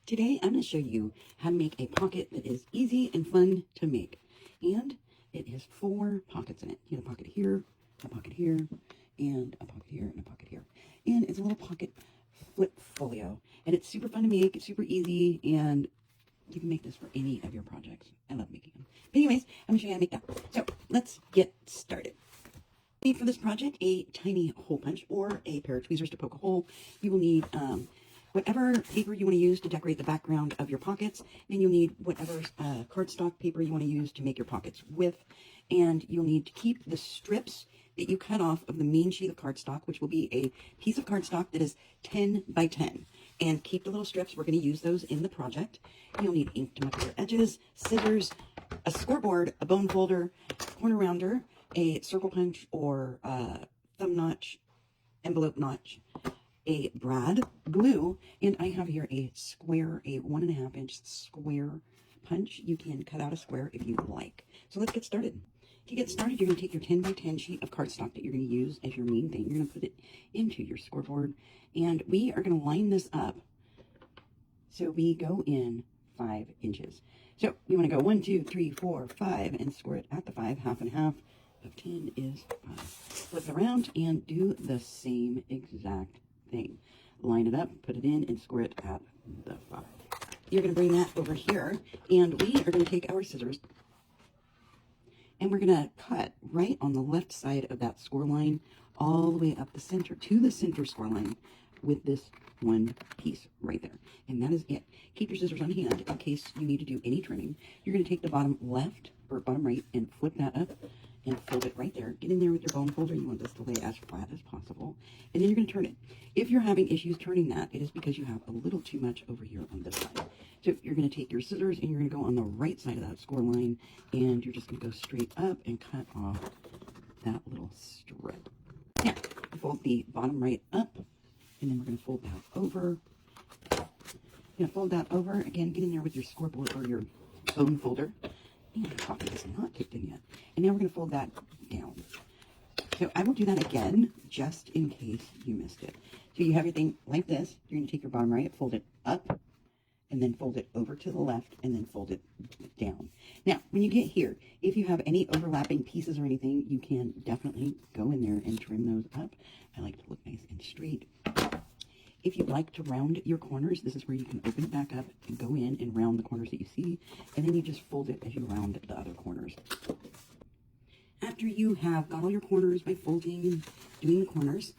Today I'm going to show you how to make a pocket that is easy and fun to make. And it has 4 pockets in it. You have a pocket here, a pocket here, and a pocket here, and a pocket here. And it's a little pocket flip folio. And it's super fun to make, it's super easy, and you can make this for any of your projects. I love making them. But anyways, I'm going to show you how to make that. So let's get started. Need for this project a tiny hole punch or a pair of tweezers to poke a hole. You will need whatever paper you want to use to decorate the background of your pockets, and you'll need whatever cardstock paper you want to use to make your pockets with, and you'll need to keep the strips that you cut off of the main sheet of cardstock, which will be a piece of cardstock that is 10 by 10, and keep the little strips. We're going to use those in the project. You'll need ink to mark your edges, scissors, a scoreboard, a bone folder, corner rounder, a circle punch or thumb notch, envelope notch, a brad, glue, and I have here a square, a 1.5 inch square punch. You can cut out a square if you like. So let's get started. To get started, you're going to take your 10 by 10 sheet of cardstock that you're going to use as your main thing. You're going to put it into your scoreboard, and we are going to line this up so we go in 5 inches. So you want to go 1, 2, 3, 4, 5, and score it at the 5. Half and half of 10 is 5. Flip it around and do the same exact thing. Line it up, put it in, and score it at the 5. You're going to bring that over here, and we are going to take our scissors, and we're going to cut right on the left side of that score line all the way up the center to the center score line with this one piece right there. And that is it. Keep your scissors on hand in case you need to do any trimming. You're going to take the bottom left or bottom right and flip that up and fold it right there. Get in there with your bone folder. You want this to lay as flat as possible. And then you're going to turn it. If you're having issues turning that, it is because you have a little too much over here on this side. So you're going to take your scissors and you're going to go on the right side of that score line, and you're just going to go straight up and cut off that little strip. Now, fold the bottom right up, and then we're going to fold that over. You're going to fold that over. Again, get in there with your scoreboard or your bone folder. And the pocket is not kicked in yet. And now we're going to fold that down. So I will do that again, just in case you missed it. So you have your thing like this. You're going to take your bottom right, fold it up, and then fold it over to the left, and then fold it down. Now, when you get here, if you have any overlapping pieces or anything, you can definitely go in there and trim those up. I like to look nice and straight. If you'd like to round your corners, this is where you can open it back up and go in and round the corners that you see, and then you just fold it as you round the other corners. After you have got all your corners by folding and doing the corners,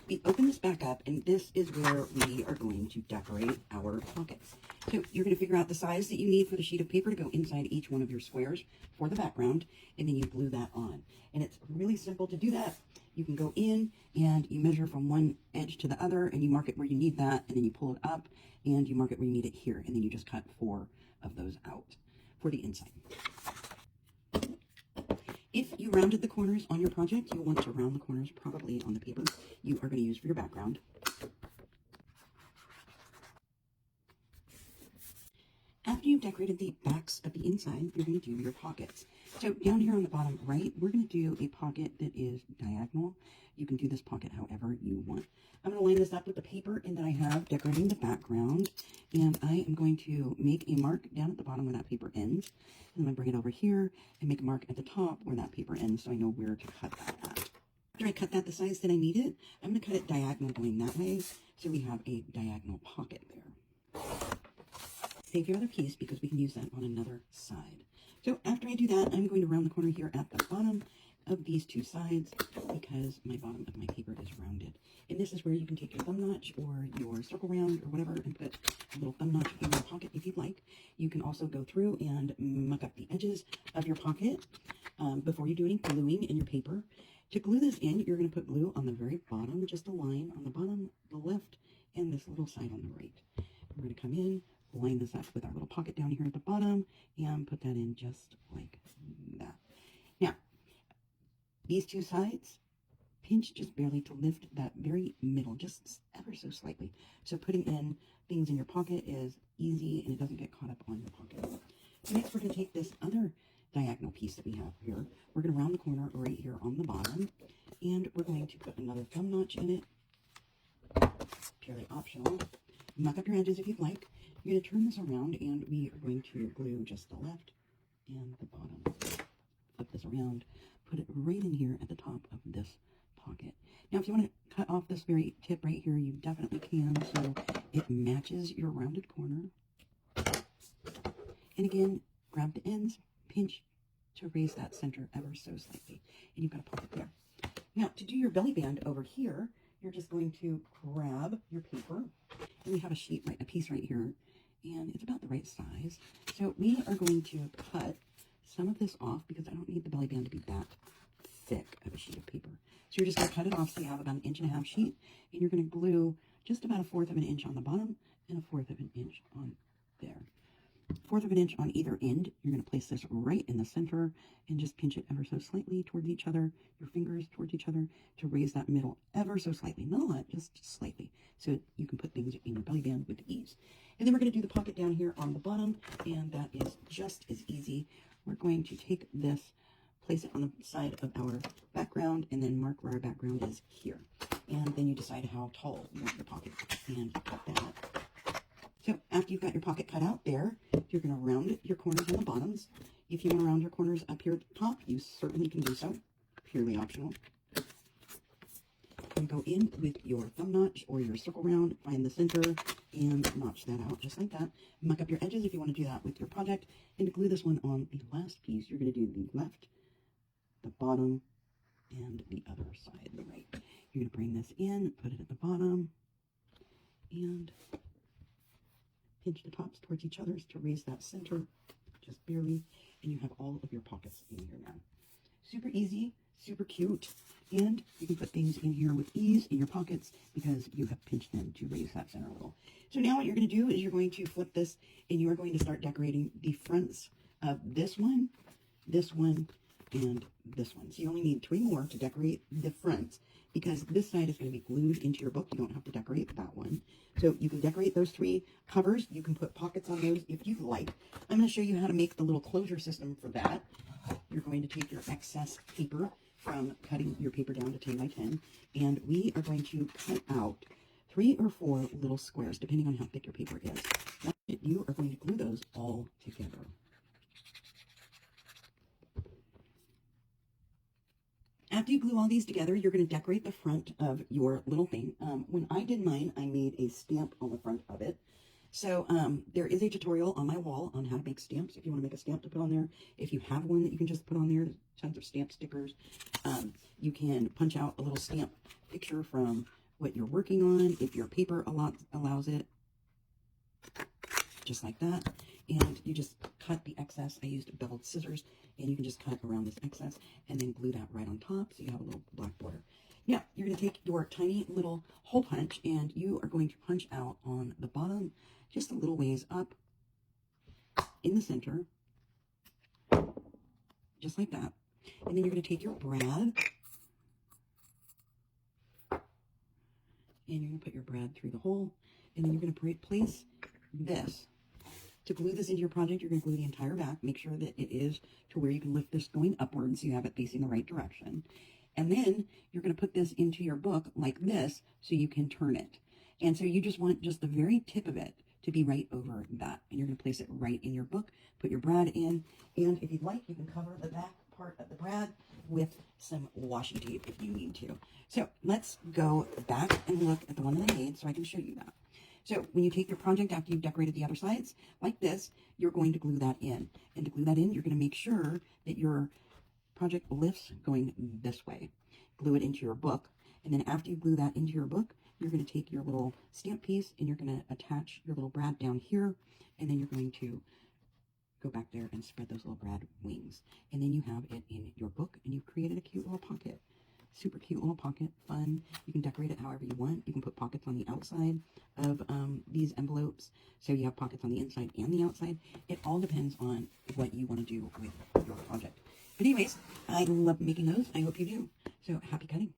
we open this back up, and this is where we are going to decorate our pockets. So you're going to figure out the size that you need for the sheet of paper to go inside each one of your squares for the background, and then you glue that on. And it's really simple to do that. You can go in and you measure from one edge to the other, and you mark it where you need that, and then you pull it up and you mark it where you need it here, and then you just cut 4 of those out for the inside. If you rounded the corners on your project, you'll want to round the corners probably on the paper you are going to use for your background. After you've decorated the backs of the inside, you're going to do your pockets. So down here on the bottom right, we're going to do a pocket that is diagonal. You can do this pocket however you want. I'm going to line this up with the paper that I have decorating the background, and I am going to make a mark down at the bottom where that paper ends. And I'm going to bring it over here and make a mark at the top where that paper ends so I know where to cut that at. After I cut that the size that I need it, I'm going to cut it diagonal going that way so we have a diagonal pocket there. Save your other piece because we can use that on another side. So after I do that, I'm going to round the corner here at the bottom of these 2 sides because my bottom of my paper is rounded. And this is where you can take your thumb notch or your circle round or whatever and put a little thumb notch in your pocket if you'd like. You can also go through and muck up the edges of your pocket before you do any gluing in your paper. To glue this in, you're going to put glue on the very bottom, just a line on the bottom, the left, and this little side on the right. We're going to come in, line this up with our little pocket down here at the bottom, and put that in just like that. Now, these 2 sides, pinch just barely to lift that very middle, just ever so slightly. So putting in things in your pocket is easy, and it doesn't get caught up on your pocket. So next we're going to take this other diagonal piece that we have here. We're going to round the corner right here on the bottom, and we're going to put another thumb notch in it, purely optional. muck up your edges if you'd like. You're going to turn this around, and we are going to glue just the left and the bottom. Flip this around, put it right in here at the top of this pocket. Now, if you want to cut off this very tip right here, you definitely can, so it matches your rounded corner. And again, grab the ends, pinch to raise that center ever so slightly, and you've got a pocket there. Now, to do your belly band over here, you're just going to grab your paper, and we have a piece right here, and it's about the right size. So we are going to cut some of this off because I don't need the belly band to be that thick of a sheet of paper. So you're just going to cut it off so you have about 1.5 inch sheet, and you're going to glue just about 1/4 of an inch on the bottom and 1/4 of an inch on there. 1/4 of an inch on either end. You're going to place this right in the center and just pinch it ever so slightly towards each other, your fingers towards each other, to raise that middle ever so slightly. Not a lot, just slightly, so you can put things in your belly band with ease. And then we're going to do the pocket down here on the bottom, and that is just as easy. We're going to take this, place it on the side of our background, and then mark where our background is here. And then you decide how tall you want your pocket, and cut that. So after you've got your pocket cut out there, you're going to round your corners on the bottoms. If you want to round your corners up here at the top, you certainly can do so. Purely optional. And go in with your thumb notch or your circle round, find the center, and notch that out just like that. Muck up your edges if you want to do that with your project. And to glue this one on the last piece, you're going to do the left, the bottom, and the other side, the right. You're going to bring this in, put it at the bottom, and pinch the tops towards each other to raise that center just barely, and you have all of your pockets in here now. Super easy, super cute, and you can put things in here with ease in your pockets because you have pinched them to raise that center a little. So now what you're going to do is you're going to flip this, and you are going to start decorating the fronts of this one, and this one. So you only need 3 more to decorate the fronts, because this side is going to be glued into your book. You don't have to decorate that one. So you can decorate those 3 covers. You can put pockets on those if you like. I'm going to show you how to make the little closure system for that. You're going to take your excess paper from cutting your paper down to 10 by 10, and we are going to cut out 3 or 4 little squares, depending on how thick your paper is. You are going to glue those all together. After you glue all these together, you're going to decorate the front of your little thing. When I did mine, I made a stamp on the front of it. So there is a tutorial on my wall on how to make stamps if you want to make a stamp to put on there. If you have one that you can just put on there, there's tons of stamp stickers. You can punch out a little stamp picture from what you're working on if your paper allows it, just like that. And you just cut the excess. I used beveled scissors, and you can just cut around this excess and then glue that right on top so you have a little black border. Now, you're going to take your tiny little hole punch, and you are going to punch out on the bottom just a little ways up in the center, just like that. And then you're going to take your brad, and you're going to put your brad through the hole, and then you're going to place this. To glue this into your project, you're going to glue the entire back. Make sure that it is to where you can lift this going upwards so you have it facing the right direction. And then you're going to put this into your book like this so you can turn it. And so you just want just the very tip of it to be right over that. And you're going to place it right in your book, put your brad in, and if you'd like, you can cover the back part of the brad with some washi tape if you need to. So let's go back and look at the one that I made so I can show you that. So when you take your project after you've decorated the other sides, like this, you're going to glue that in. And to glue that in, you're going to make sure that your project lifts going this way. Glue it into your book. And then after you glue that into your book, you're going to take your little stamp piece and you're going to attach your little brad down here. And then you're going to go back there and spread those little brad wings. And then you have it in your book, and you've created a cute little pocket. Super cute little pocket, fun. You can decorate it however you want. You can put pockets on the outside of these envelopes, so you have pockets on the inside and the outside. It all depends on what you want to do with your project. But anyways, I love making those. I hope you do. So happy cutting.